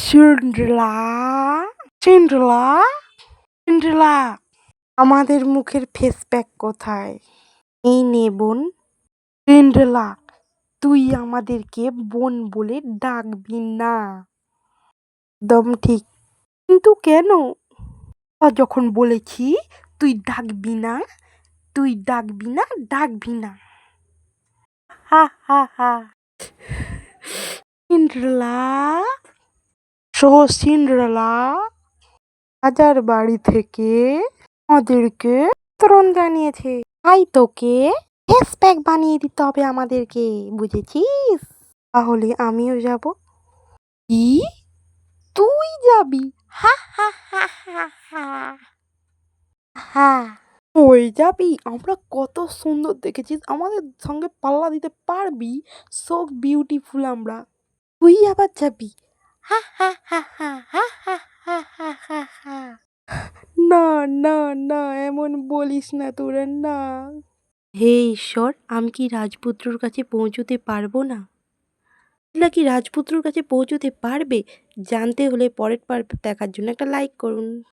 Cinderella Cinderella Cinderella আমাদের মুখের face pack কোথায়? এই নে বোন। সিন্ড্রেলা তুই আমাদেরকে বোন বলে ডাকবি না। একদম ঠিক। কিন্তু কেন? যখন বলেছি তুই ডাকবি না, তুই ডাকবি না, ডাকবি না। হা হা হা। সিন্ড্রেলা সিন্ড্রেলা রাজার বাড়ি থেকে আমাদেরকে আমন্ত্রণ জানিয়েছে। তাই তোকে ফেস প্যাক বানিয়ে দিতে হবে আমাদেরকে, বুঝেছিস? তাহলে আমিও যাব। কি? তুই যাবি? হা হা হা হা হা হা। তুই যাবি? আমরা কত সুন্দর দেখেছিস, আমাদের সঙ্গে পাল্লা দিতে পারবি? সো বিউটিফুল আমরা। তুই আবার যাবি? হা হা হা হা হা হা হা হা হা হা। না না না, এমন বলিস না তোরা, না। হে ঈশ্বর, আমি কি রাজপুত্রর কাছে পৌঁছতে পারবো না? কি রাজপুত্রর কাছে পৌঁছতে পারবে? জানতে হলে পরের পার্ট দেখার জন্য একটা লাইক করুন।